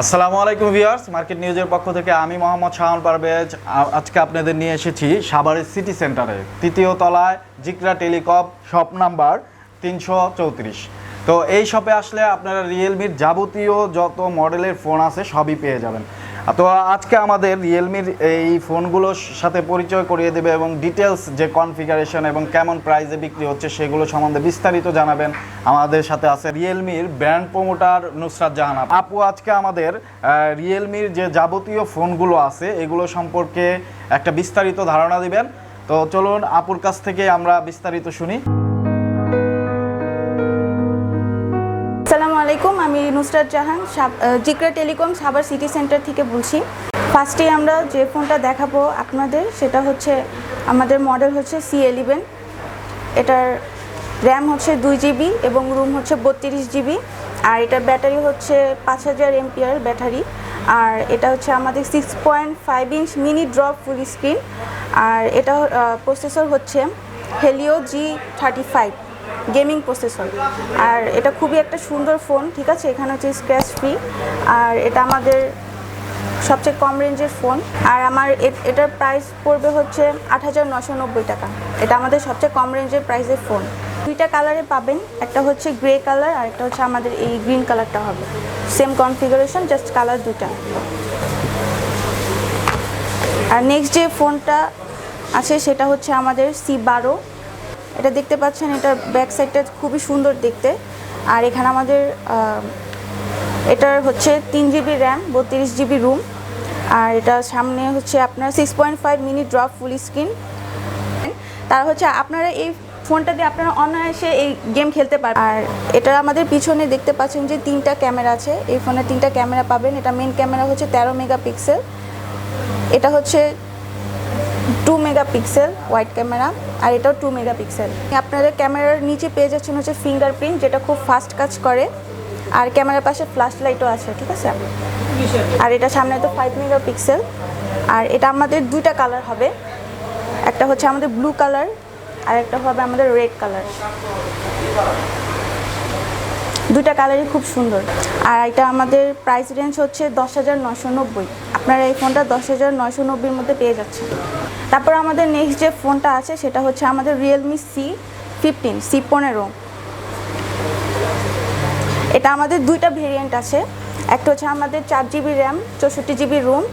আসসালামু আলাইকুম viewers, market নিউজের পক্ষ থেকে আমি মোহাম্মদ শাহন পারভেজ আজকে আপনাদের নিয়ে এসেছি সাভারের সিটি সেন্টারে, তৃতীয় তলায় জিকরা টেলিকম, শপ নাম্বার 334। তো এই শপে আসলে আপনারা রিয়েলমির যাবতীয় যত মডেলের ফোন আছে সবই পেয়ে যাবেন। তো আজকে আমাদের রিয়েলমির এই ফোনগুলোর সাথে পরিচয় করিয়ে দেবে এবং ডিটেলস যে কনফিগারেশন এবং কেমন প্রাইসে বিক্রি হচ্ছে সেগুলো সম্বন্ধে বিস্তারিত জানাবেন। আমাদের সাথে আছে রিয়েলমির ব্র্যান্ড প্রমোটার নুসরাত জাহান আপু। আজকে আমাদের রিয়েলমির যে যাবতীয় ফোনগুলো আছে এগুলো সম্পর্কে একটা বিস্তারিত ধারণা দিবেন। তো চলুন আপুর কাছ থেকে আমরা বিস্তারিত শুনি। আসসালামু আলাইকুম, আমি Nusrat Jahan, জিকরা telecom Savar city centre থেকে বলছি। ফার্স্টে আমরা যে ফোনটা দেখাবো আপনাদের সেটা হচ্ছে আমাদের মডেল হচ্ছে C11। এটার র্যাম হচ্ছে 2GB এবং রুম হচ্ছে 32GB, আর এটার ব্যাটারি হচ্ছে 5000 mAh ব্যাটারি। আর এটা হচ্ছে আমাদের 6.5 inch mini drop full screen. আর এটা প্রসেসর হচ্ছে হেলিও G35 গেমিং প্রসেসর। আর এটা খুবই একটা সুন্দর ফোন, ঠিক আছে। এখানে হচ্ছে স্ক্র্যাচ ফ্রি, আর এটা আমাদের সবচেয়ে কম রেঞ্জের ফোন। আর আমার এটার প্রাইস পড়বে হচ্ছে 8990 টাকা। এটা আমাদের সবচেয়ে কম রেঞ্জের প্রাইসের ফোন। দুইটা কালারে পাবেন, একটা হচ্ছে গ্রে কালার আর একটা হচ্ছে আমাদের এই গ্রিন কালারটা হবে। সেম কনফিগারেশন, জাস্ট কালার দুটা। আর নেক্সট যে ফোনটা আছে সেটা হচ্ছে আমাদের C12। এটা দেখতে পাচ্ছেন, এটার ব্যাক সাইডটা খুবই সুন্দর দেখতে। আর এখানে আমাদের এটার হচ্ছে 3GB র্যাম, 32GB রুম। আর এটা সামনে হচ্ছে আপনার 6.5 মিনি ড্রপ ফুল স্ক্রিন। তার হচ্ছে আপনারা এই ফোনটা দিয়ে আপনারা অনায়াসে এই গেম খেলতে পারবেন। আর এটা আমাদের পিছনে দেখতে পাচ্ছেন যে 3টা ক্যামেরা আছে। এই ফোনে 3টা ক্যামেরা পাবেন। এটা মেন ক্যামেরা হচ্ছে 13 মেগাপিক্সেল, এটা হচ্ছে 2 মেগাপিক্সেল ওয়াইড ক্যামেরা, আর এটাও 2 মেগাপিক্সেল। আপনাদের ক্যামেরার নিচে পেয়ে যাচ্ছেন হচ্ছে ফিঙ্গারপ্রিন্ট, যেটা খুব ফাস্ট কাজ করে। আর ক্যামেরার পাশে ফ্ল্যাশ লাইটও আছে, ঠিক আছে। আর এটা সামনে তো 5 মেগাপিক্সেল। আর এটা আমাদের দুইটা কালার হবে, একটা হচ্ছে আমাদের ব্লু কালার আর একটা হবে আমাদের রেড কালার। দুইটা কালারই খুব সুন্দর। আর এটা আমাদের প্রাইস রেঞ্জ হচ্ছে 10,990। আপনারা এই ফোনটা 10,990-র মধ্যে পেয়ে যাচ্ছেন। তারপর আমাদের নেক্সট যে ফোনটা আছে সেটা হচ্ছে আমাদের রিয়েলমি C15। এটা আমাদের দুইটা ভেরিয়েন্ট আছে। একটা হচ্ছে আমাদের 4GB র্যাম, 64GB রুম,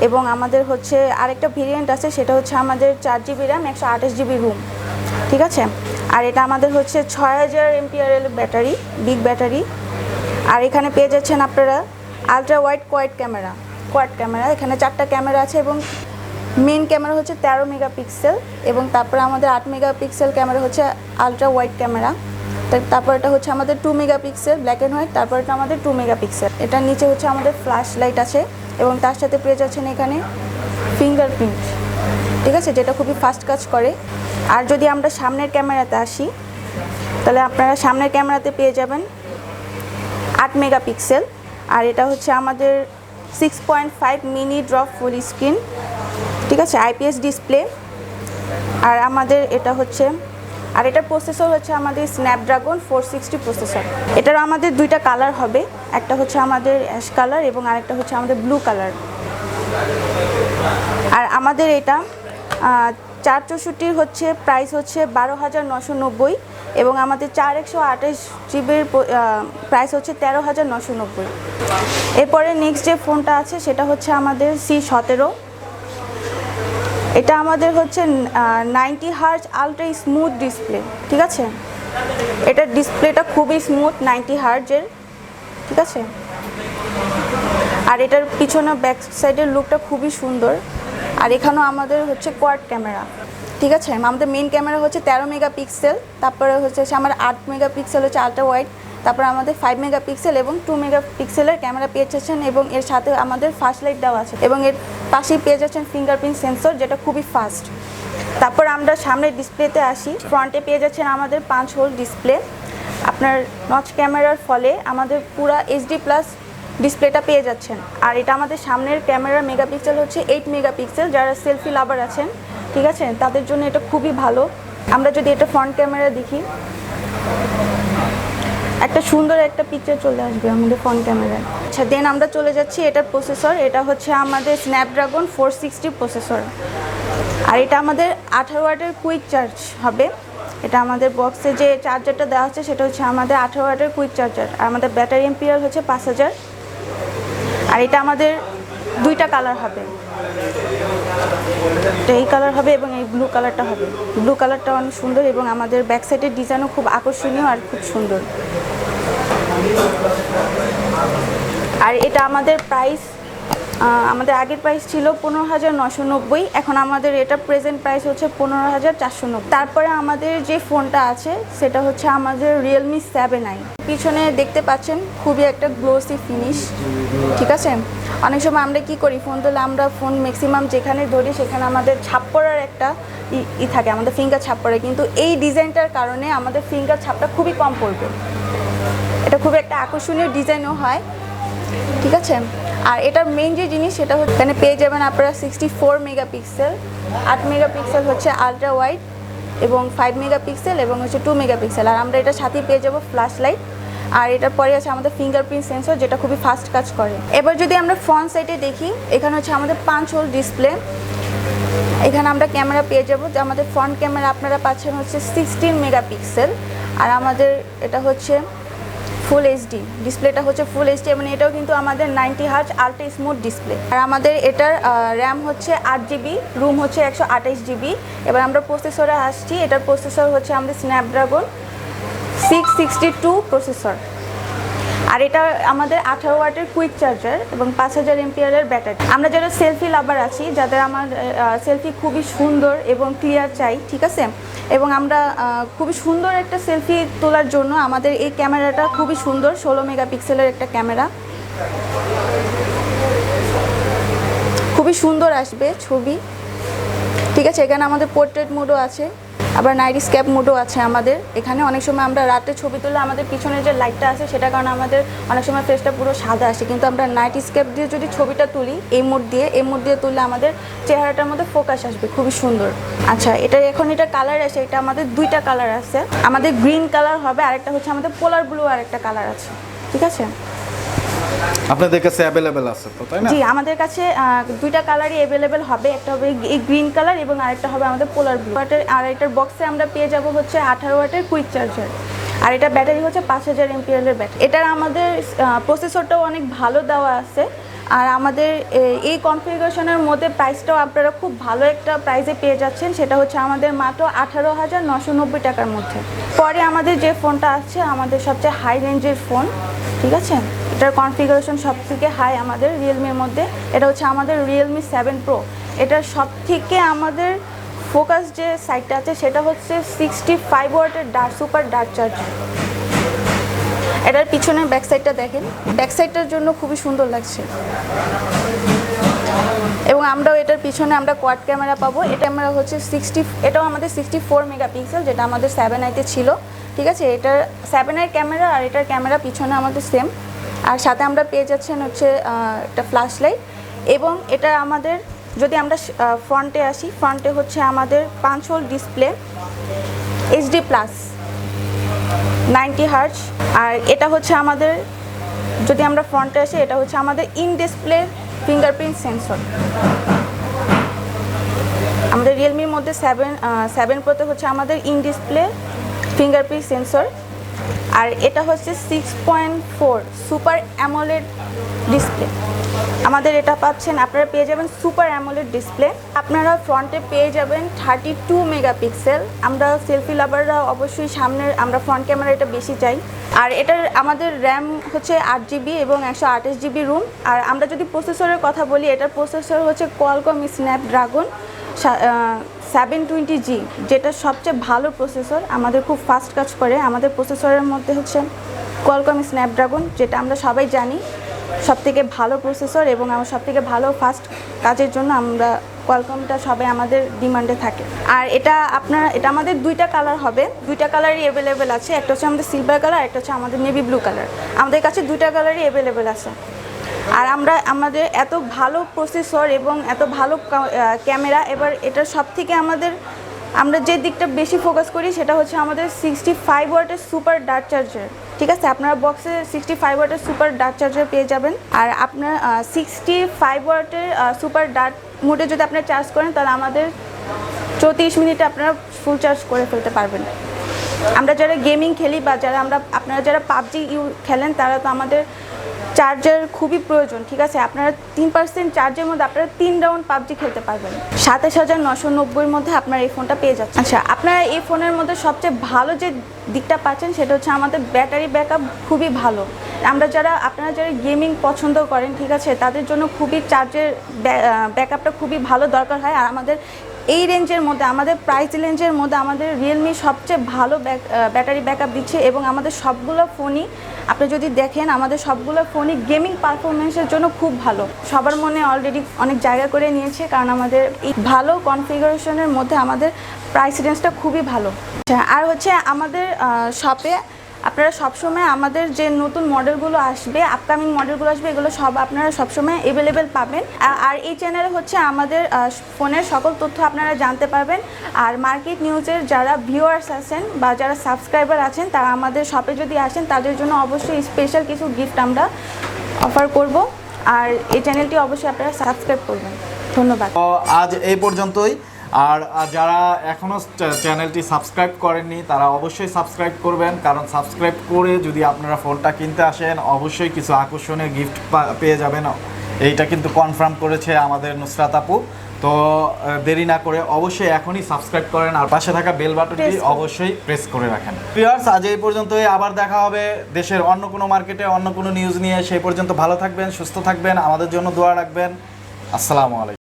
এবং আমাদের হচ্ছে আরেকটা ভেরিয়েন্ট আছে সেটা হচ্ছে আমাদের 4GB র্যাম, 128GB রুম, ঠিক আছে। আর এটা আমাদের হচ্ছে 6000 mAh ব্যাটারি, বিগ ব্যাটারি। আর এখানে পেয়ে যাচ্ছেন আপনারা আলট্রা ওয়াইড কোয়াড ক্যামেরা। এখানে 4টা ক্যামেরা আছে এবং মেন ক্যামেরা হচ্ছে 13 মেগাপিক্সেল, এবং তারপরে আমাদের 8 মেগাপিক্সেল ক্যামেরা হচ্ছে আলট্রা ওয়াইড ক্যামেরা। তারপর এটা হচ্ছে আমাদের 2 মেগাপিক্সেল ব্ল্যাক অ্যান্ড হোয়াইট, তারপর এটা আমাদের 2 মেগাপিক্সেল। এটার নিচে হচ্ছে আমাদের ফ্ল্যাশ লাইট আছে এবং তার সাথে পেয়ে যাচ্ছেন এখানে ফিঙ্গারপ্রিন্ট, ঠিক আছে, যেটা খুবই ফাস্ট কাজ করে। আর যদি আমরা সামনের ক্যামেরাতে আসি তাহলে আপনারা সামনের ক্যামেরাতে পেয়ে যাবেন 8 মেগাপিক্সেল। আর এটা হচ্ছে আমাদের 6.5 মিনি ড্রপ ফুল স্ক্রিন, ঠিক আছে, IPS ডিসপ্লে। আর আমাদের এটা হচ্ছে, আর এটার প্রসেসর হচ্ছে আমাদের স্ন্যাপড্রাগন 460 প্রসেসর। এটার আমাদের দুইটা কালার হবে, একটা হচ্ছে আমাদের অ্যাশ কালার এবং আরেকটা হচ্ছে আমাদের ব্লু কালার। আর আমাদের এটা 464 হচ্ছে প্রাইস হচ্ছে 12,990, এবং আমাদের 4128GBর প্রাইস হচ্ছে 13,990। এরপরে নেক্সট যে ফোনটা আছে সেটা হচ্ছে আমাদের C17। এটা আমাদের হচ্ছে 90 হার্জ আলট্রা স্মুথ ডিসপ্লে, ঠিক আছে। এটার ডিসপ্লেটা খুবই স্মুথ, 90 হার্জের, ঠিক আছে। আর এটার পিছনে ব্যাক সাইডের লুকটা খুবই সুন্দর। আর এখানেও আমাদের হচ্ছে কোয়াড ক্যামেরা, ঠিক আছে। আমাদের মেন ক্যামেরা হচ্ছে 13 মেগাপিক্সেল, তারপরে হচ্ছে আমার 8 মেগাপিক্সেল হচ্ছে আলট্রা ওয়াইড তারপর আমাদের 5 মেগাপিক্সেল এবং 2 মেগাপিক্সেলের ক্যামেরা পেয়ে যাচ্ছেন এবং এর সাথে আমাদের ফ্ল্যাশ লাইট দেওয়া আছে এবং এর পাশেই পেয়ে যাচ্ছেন ফিঙ্গারপ্রিন্ট সেন্সর, যেটা খুবই ফাস্ট। তারপর আমরা সামনের ডিসপ্লেতে আসি। ফ্রন্টে পেয়ে যাচ্ছেন আমাদের 5 হোল ডিসপ্লে। আপনার নচ ক্যামেরার ফলে আমাদের পুরা HD+ ডিসপ্লেটা পেয়ে যাচ্ছেন। আর এটা আমাদের সামনের ক্যামেরার মেগাপিক্সেল হচ্ছে 8 মেগাপিক্সেল। যারা সেলফি লাভার আছেন, ঠিক আছে, তাদের জন্য এটা খুবই ভালো। আমরা যদি এটা ফ্রন্ট ক্যামেরা দেখি, একটা সুন্দর একটা পিকচার চলে আসবে আমাদের ফ্রন্ট ক্যামেরায়। আচ্ছা, দেন আমরা চলে যাচ্ছি এটার প্রসেসর। এটা হচ্ছে আমাদের স্ন্যাপড্রাগন 460 প্রসেসর। আর এটা আমাদের 18 ওয়াটের কুইক চার্জ হবে। এটা আমাদের বক্সে যে চার্জারটা দেওয়া আছে সেটা হচ্ছে আমাদের 18 ওয়াটের কুইক চার্জার। আর আমাদের ব্যাটারি এম্পিয়ার হচ্ছে 5000। আর এটা আমাদের দুইটা কালার হবে, এটা এই কালার হবে এবং এই ব্লু কালারটা হবে। ব্লু কালারটা অনেক সুন্দর এবং আমাদের ব্যাক সাইডের ডিজাইনও খুব আকর্ষণীয় আর খুব সুন্দর। আর এটা আমাদের প্রাইস, আমাদের আগের প্রাইস ছিল 15,990, এখন আমাদের এটা প্রেজেন্ট প্রাইস হচ্ছে 15,490। তারপরে আমাদের যে ফোনটা আছে সেটা হচ্ছে আমাদের রিয়েলমি 7i। পিছনে দেখতে পাচ্ছেন খুবই একটা গ্লোসি ফিনিশ, ঠিক আছে। অনেক সময় আমরা কি করি, ফোন তুলে আমরা ফোন ম্যাক্সিমাম যেখানে ধরি সেখানে আমাদের ছাপ পড়ার একটা থাকে, আমাদের ফিঙ্গার ছাপ পড়ে, কিন্তু এই ডিজাইনটার কারণে আমাদের ফিঙ্গার ছাপটা খুবই কম পড়বে। এটা খুবই একটা আকর্ষণীয় ডিজাইনও হয়, ঠিক আছে। আর এটার মেইন যে জিনিস সেটা হচ্ছে এখানে পেয়ে যাবেন আপনারা 64 মেগাপিক্সেল, 8 মেগাপিক্সেল হচ্ছে আলট্রা ওয়াইড এবং 5 মেগাপিক্সেল এবং হচ্ছে 2 মেগাপিক্সেল। আর আমরা এটার সাথেই পেয়ে যাবো ফ্ল্যাশ লাইট। আর এটার পরে আছে আমাদের ফিঙ্গারপ্রিন্ট সেন্সর, যেটা খুবই ফাস্ট কাজ করে। এবার যদি আমরা ফ্রন্ট সাইডে দেখি, এখানে হচ্ছে আমাদের 5 হোল ডিসপ্লে। এখানে আমরা ক্যামেরা পেয়ে যাবো, যে আমাদের ফ্রন্ট ক্যামেরা আপনারা পাচ্ছেন হচ্ছে 16 মেগাপিক্সেল। আর আমাদের এটা হচ্ছে ফুল এইচডি, ডিসপ্লেটা হচ্ছে ফুল এইচডি এবং এটাও কিন্তু আমাদের 90 হার্জ আলট্রা স্মুথ ডিসপ্লে। আর আমাদের এটার র্যাম হচ্ছে 8GB, রুম হচ্ছে 128GB। এবার আমরা প্রসেসরে আসছি। এটার প্রসেসর হচ্ছে আমাদের স্ন্যাপড্রাগন 662 প্রসেসর। আর এটা আমাদের 18 ওয়াটের কুইক চার্জার এবং 5000 এমপিআরের ব্যাটারি। আমরা যারা সেলফি লাভার আছি, যাদের আমার সেলফি খুবই সুন্দর এবং ক্লিয়ার চাই, ঠিক আছে, এবং আমরা খুবই সুন্দর একটা সেলফি তোলার জন্য আমাদের এই ক্যামেরাটা খুবই সুন্দর। 16 মেগাপিক্সেলের একটা ক্যামেরা, খুবই সুন্দর আসবে ছবি, ঠিক আছে। এখানে আমাদের পোর্ট্রেট মোডও আছে, আবার নাইট স্ক্যাপ মোডও আছে আমাদের। এখানে অনেক সময় আমরা রাতে ছবি তুললে আমাদের পিছনে যে লাইটটা আছে সেটার কারণে আমাদের অনেক সময় ফেসটা পুরো সাদা আসে, কিন্তু আমরা নাইট স্ক্যাপ দিয়ে যদি ছবিটা তুলি, এই মোড দিয়ে তুললে আমাদের চেহারাটার মধ্যে ফোকাস আসবে, খুবই সুন্দর। আচ্ছা, এটা এখন এটা কালার আছে, এটা আমাদের দুইটা কালার আছে। আমাদের গ্রিন কালার হবে, আরেকটা হচ্ছে আমাদের পোলার ব্লু আরেকটা কালার আছে, ঠিক আছে। আপনাদের কাছে অ্যাভেলেবেল আছে তো, তাই না? জি, আমাদের কাছে দুইটা কালারই অ্যাভেলেবেল হবে। একটা হবে এই গ্রিন কালার এবং আরেকটা হবে আমাদের পোলার ব্লু। আর এটার বক্সে আমরা পেয়ে যাব হচ্ছে 18 ওয়াটের কুইক চার্জার। আর এটা ব্যাটারি হচ্ছে 5000 এমপিআরের ব্যাটারি। এটার আমাদের প্রসেসরটাও অনেক ভালো দেওয়া আছে। আর আমাদের এই কনফিগারেশনের মধ্যে প্রাইসটাও আপনারা খুব ভালো একটা প্রাইসে পেয়ে যাচ্ছেন, সেটা হচ্ছে আমাদের মাত্র 18,990 টাকার মধ্যে। পরে আমাদের যে ফোনটা আছে আমাদের সবচেয়ে হাই রেঞ্জের ফোন, ঠিক আছে। এটার কনফিগারেশন সব থেকে হাই আমাদের রিয়েলমির মধ্যে। এটা হচ্ছে আমাদের রিয়েলমি 7 প্রো। এটার সব থেকে আমাদের ফোকাস যে সাইটটা আছে সেটা হচ্ছে 65 ওয়াটের সুপার ডার্ক চার্জার। এটার পিছনের ব্যাক সাইডটা দেখেন, ব্যাক সাইডটার জন্য খুবই সুন্দর লাগছে। এবং আমরাও এটার পিছনে আমরা কোয়াড ক্যামেরা পাবো। এটা ক্যামেরা হচ্ছে এটাও আমাদের 64 মেগাপিক্সেল, যেটা আমাদের 7i-তে ছিল, ঠিক আছে। এটার 7i ক্যামেরা আর এটার ক্যামেরা পিছনে আমাদের সেম। আর সাথে আমরা পেয়ে যাচ্ছেন হচ্ছে একটা ফ্ল্যাশ লাইট। এবং এটা আমাদের যদি আমরা ফ্রন্টে আসি, ফ্রন্টে হচ্ছে আমাদের 5 হোল ডিসপ্লে, HD+ 90 হার্জ। আর এটা হচ্ছে আমাদের, যদি আমরা ফ্রন্টে আসি, এটা হচ্ছে আমাদের ইন ডিসপ্লে ফিঙ্গারপ্রিন্ট সেন্সর। আমাদের রিয়েলমির মধ্যে 7 প্রোতে হচ্ছে আমাদের ইন ডিসপ্লে ফিঙ্গারপ্রিন্ট সেন্সর। আর এটা হচ্ছে 6.4 সুপার অ্যামোলেড ডিসপ্লে। আমাদের এটা পাচ্ছেন, আপনারা পেয়ে যাবেন সুপার অ্যামোলেড ডিসপ্লে। আপনারা ফ্রন্টে পেয়ে যাবেন 32 মেগাপিক্সেল। আমরা সেলফি লাভাররা অবশ্যই সামনের, আমরা ফ্রন্ট ক্যামেরা এটা বেশি চাই। আর এটার আমাদের র্যাম হচ্ছে 8GB এবং 128GB রুম। আর আমরা যদি প্রসেসরের কথা বলি, এটার প্রসেসর হচ্ছে কোয়ালকম স্ন্যাপড্রাগন 720G, যেটা সবচেয়ে ভালো প্রসেসর, আমাদের খুব ফাস্ট কাজ করে। আমাদের প্রসেসরের মধ্যে হচ্ছে কোয়ালকম স্ন্যাপড্রাগন, যেটা আমরা সবাই জানি সবথেকে ভালো প্রসেসর এবং আমার সবথেকে ভালো ফাস্ট কাজের জন্য আমরা কোয়ালকমটা সবাই আমাদের ডিমান্ডে থাকে। আর এটা আমাদের দুইটা কালার হবে, দুইটা কালারই অ্যাভেলেবেল আছে। একটা হচ্ছে আমাদের সিলভার কালার, একটা হচ্ছে আমাদের নেভি ব্লু কালার। আমাদের কাছে দুইটা কালারই অ্যাভেলেবেল আছে। আর আমাদের এত ভালো প্রসেসর এবং এত ভালো ক্যামেরা, এবার এটার সব থেকে আমরা যে দিকটা বেশি ফোকাস করি সেটা হচ্ছে আমাদের 65 ওয়াটের সুপার ডার্ট চার্জার। ঠিক আছে, আপনারা বক্সে 65 ওয়াটের সুপার ডার্ট চার্জার পেয়ে যাবেন। আর আপনার 65 ওয়াটের সুপার ডার্ট মোডে যদি আপনারা চার্জ করেন তাহলে আমাদের 34 মিনিটে আপনারা ফুল চার্জ করে ফেলতে পারবেন। আমরা যারা গেমিং খেলি বা আপনারা যারা পাবজি খেলেন তারা তো আমাদের চার্জার খুবই প্রয়োজন। ঠিক আছে, আপনারা 3% চার্জের মধ্যে আপনারা 3 রাউন্ড পাবজি খেলতে পারবেন। 27,990-এর মধ্যে আপনারা এই ফোনটা পেয়ে যাচ্ছেন। আচ্ছা, আপনারা এই ফোনের মধ্যে সবচেয়ে ভালো যে দিকটা পাচ্ছেন সেটা হচ্ছে আমাদের ব্যাটারি ব্যাকআপ খুবই ভালো। আপনারা যারা গেমিং পছন্দ করেন, ঠিক আছে, তাদের জন্য খুবই চার্জের ব্যাকআপটা খুবই ভালো দরকার হয়। আর আমাদের এই রেঞ্জের মধ্যে, আমাদের প্রাইস রেঞ্জের মধ্যে আমাদের রিয়েলমি সবচেয়ে ভালো ব্যাটারি ব্যাকআপ দিচ্ছে এবং আমাদের সবগুলো ফোনই আপনি যদি দেখেন আমাদের সবগুলো ফোনই গেমিং পারফরমেন্সের জন্য খুব ভালো। সবার মনে অলরেডি অনেক জায়গা করে নিয়েছে, কারণ আমাদের এই ভালো কনফিগারেশনের মধ্যে আমাদের প্রাইস রেঞ্জটা খুবই ভালো। আর হচ্ছে আমাদের শপে আপনারা সবসময় আমাদের যে নতুন মডেলগুলো আসবে, আপকামিং মডেলগুলো আসবে, এগুলো সব আপনারা সবসময় অ্যাভেলেবেল পাবেন। আর এই চ্যানেলে হচ্ছে আমাদের ফোনের সকল তথ্য আপনারা জানতে পারবেন। আর মার্কেট নিউজের যারা ভিউয়ার্স আছেন বা যারা সাবস্ক্রাইবার আছেন তারা আমাদের শপে যদি আসেন তাদের জন্য অবশ্যই স্পেশাল কিছু গিফট আমরা অফার করব। আর এই চ্যানেলটি অবশ্যই আপনারা সাবস্ক্রাইব করবেন। ধন্যবাদ। তো আজ এই পর্যন্তই। আর যারা এখনও চ্যানেলটি সাবস্ক্রাইব করেননি তারা অবশ্যই সাবস্ক্রাইব করবেন, কারণ সাবস্ক্রাইব করে যদি আপনারা ফোনটা কিনতে আসেন অবশ্যই কিছু আকর্ষণীয় গিফট পেয়ে যাবেন। এইটা কিন্তু কনফার্ম করেছে আমাদের নুসরাত আপু। তো দেরি না করে অবশ্যই এখনই সাবস্ক্রাইব করেন আর পাশে থাকা বেল বাটনটি অবশ্যই প্রেস করে রাখেন। ভিউয়ার্স, আজ এই পর্যন্তই। আবার দেখা হবে দেশের অন্য কোনো মার্কেটে অন্য কোনো নিউজ নিয়ে। সেই পর্যন্ত ভালো থাকবেন, সুস্থ থাকবেন, আমাদের জন্য দোয়া রাখবেন। আসসালামু আলাইকুম।